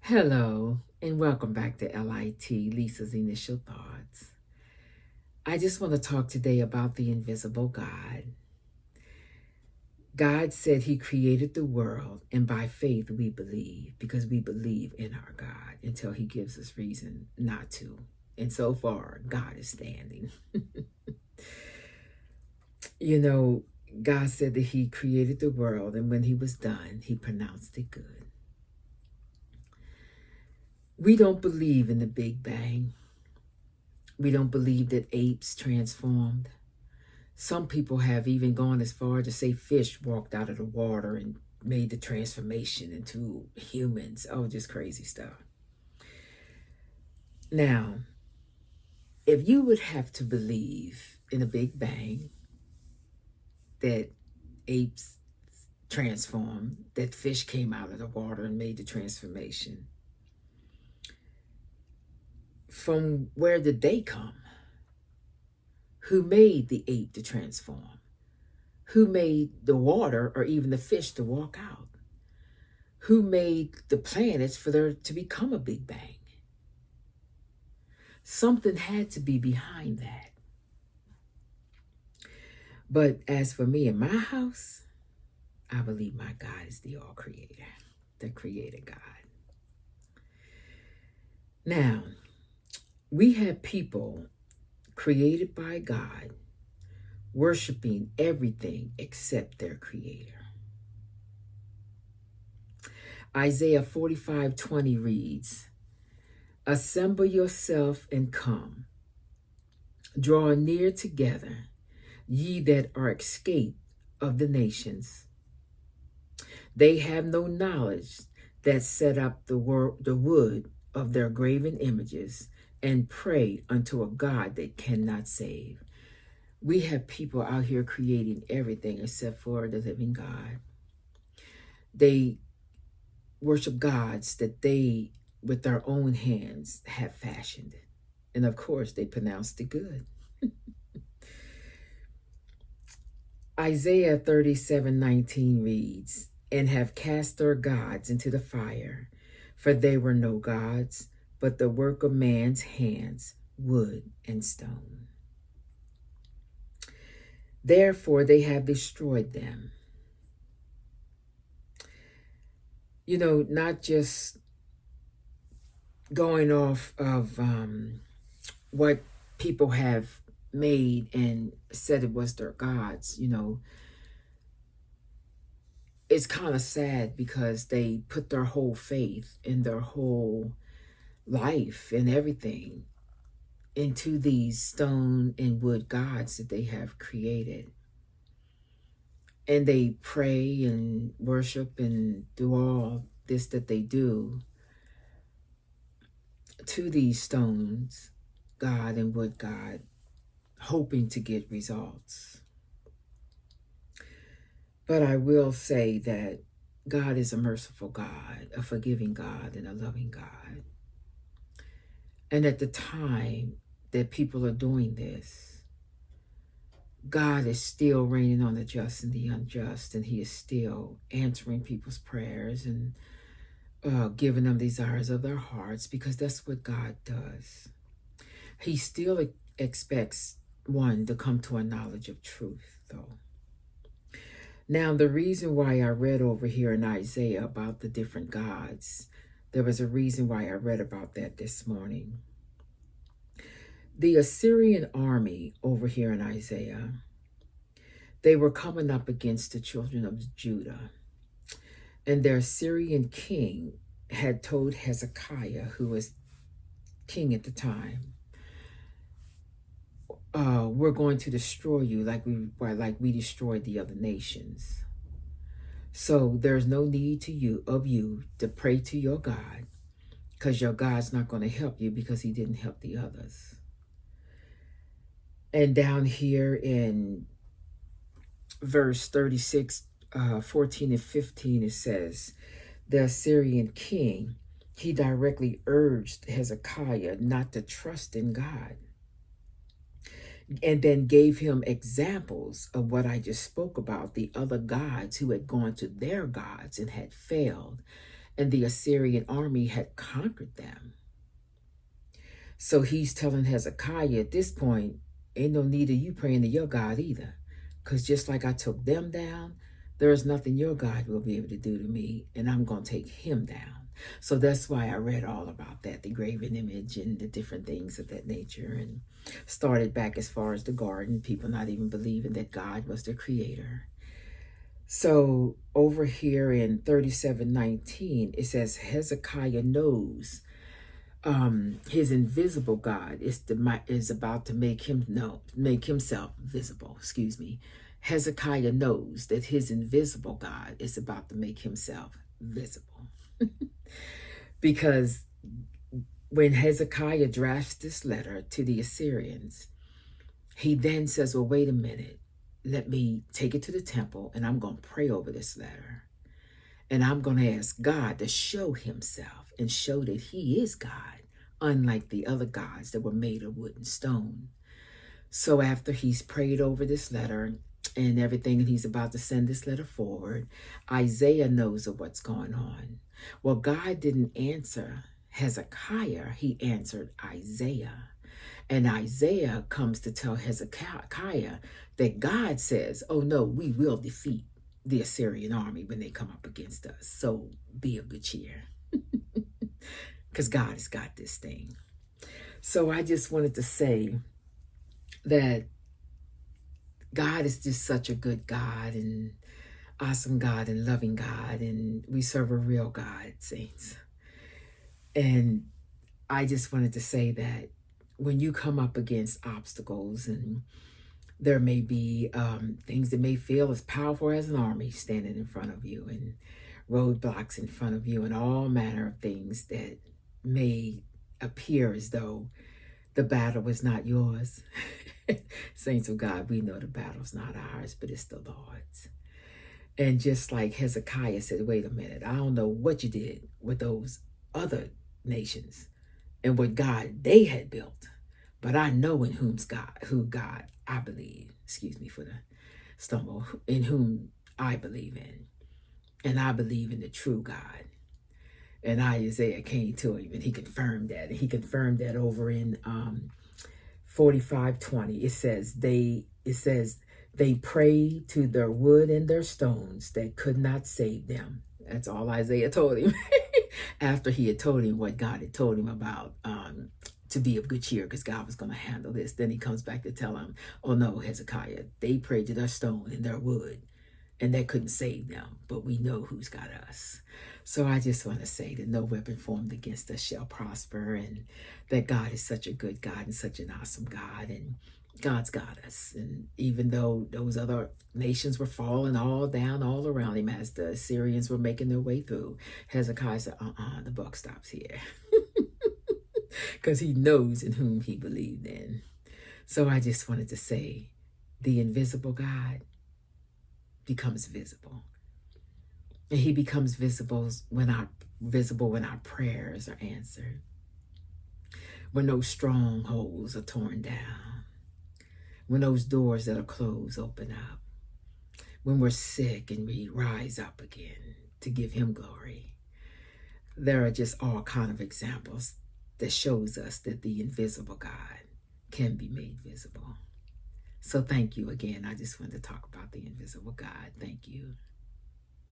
Hello, and welcome back to LIT, Lisa's Initial Thoughts. I just want to talk today about the invisible God. God said He created the world, and by faith we believe, because we believe in our God until He gives us reason not to. And so far, God is standing. You know, God said that He created the world, and when He was done, He pronounced it good. We don't believe in the Big Bang. We don't believe that apes transformed. Some people have even gone as far to say fish walked out of the water and made the transformation into humans. Oh, just crazy stuff. Now, if you would have to believe in a Big Bang, that apes transformed, that fish came out of the water and made the transformation, from where did they come? Who made the ape to transform? Who made the water or even the fish to walk out? Who made the planets for there to become a Big Bang? Something had to be behind that. But as for me and my house, I believe my God is the all creator, the creator God. Now, we have people created by God worshiping everything except their creator. Isaiah 45:20 reads, "Assemble yourself and come. Draw near together, ye that are escaped of the nations. They have no knowledge that set up the wood of their graven images and pray unto a God that cannot save." We have people out here creating everything except for the living God. They worship gods that they, with their own hands, have fashioned. And of course, they pronounced it good. Isaiah 37:19 reads, "And have cast their gods into the fire, for they were no gods, but the work of man's hands, wood and stone. Therefore they have destroyed them." You know, not just going off of what people have made and said it was their gods, it's kind of sad because they put their whole faith and their whole life and everything into these stone and wood gods that they have created. And they pray and worship and do all this that they do to these stones, God and wood God, hoping to get results. But I will say that God is a merciful God, a forgiving God, and a loving God. And at the time that people are doing this, God is still reigning on the just and the unjust, and He is still answering people's prayers and giving them desires of their hearts, because that's what God does. He still expects one to come to a knowledge of truth, though. Now, the reason why I read over here in Isaiah about the different gods, there was a reason why I read about that this morning. The Assyrian army over here in Isaiah, they were coming up against the children of Judah. And their Assyrian king had told Hezekiah, who was king at the time, we're going to destroy you like we destroyed the other nations. So there's no need of you to pray to your God, because your God's not going to help you because He didn't help the others. And down here in verse 36, 14 and 15, it says, the Assyrian king, he directly urged Hezekiah not to trust in God, and then gave him examples of what I just spoke about, the other gods who had gone to their gods and had failed, and the Assyrian army had conquered them. So he's telling Hezekiah at this point, ain't no need of you praying to your God either. Because just like I took them down, there is nothing your God will be able to do to me, and I'm going to take him down. So that's why I read all about that, the graven image and the different things of that nature, and started back as far as the garden, people not even believing that God was the creator. So over here in 37:19, it says Hezekiah knows his invisible God is about to make himself visible. Excuse me. Hezekiah knows that his invisible God is about to make himself visible. Because when Hezekiah drafts this letter to the Assyrians, he then says, well, wait a minute. Let me take it to the temple, and I'm going to pray over this letter. And I'm going to ask God to show himself and show that he is God, unlike the other gods that were made of wood and stone. So after he's prayed over this letter and everything, and he's about to send this letter forward, Isaiah knows of what's going on. Well, God didn't answer Hezekiah, he answered Isaiah. And Isaiah comes to tell Hezekiah that God says, oh no, we will defeat the Assyrian army when they come up against us. So be of good cheer. Because God has got this thing. So I just wanted to say that God is just such a good God and awesome God and loving God. And we serve a real God, saints. And I just wanted to say that when you come up against obstacles, and there may be things that may feel as powerful as an army standing in front of you, and roadblocks in front of you, and all manner of things that may appear as though the battle is not yours. Saints of God, we know the battle's not ours, but it's the Lord's. And just like Hezekiah said, wait a minute, I don't know what you did with those other nations and what God they had built, but I know in who God I believe, excuse me for the stumble, in whom I believe in. And I believe in the true God. And Isaiah came to him and he confirmed that. And he confirmed that over in 45:20. It says they prayed to their wood and their stones that could not save them. That's all Isaiah told him. After he had told him what God had told him about to be of good cheer, because God was going to handle this. Then he comes back to tell him, oh no, Hezekiah, they prayed to their stone and their wood, and that couldn't save them, but we know who's got us. So I just want to say that no weapon formed against us shall prosper, and that God is such a good God and such an awesome God, and God's got us. And even though those other nations were falling all down all around him as the Assyrians were making their way through, Hezekiah said, the buck stops here. Because he knows in whom he believed in. So I just wanted to say, the invisible God becomes visible. And he becomes visible when our prayers are answered. When those strongholds are torn down. When those doors that are closed open up. When we're sick and we rise up again to give him glory. There are just all kind of examples that shows us that the invisible God can be made visible. So thank you again. I just wanted to talk about the invisible God. Thank you.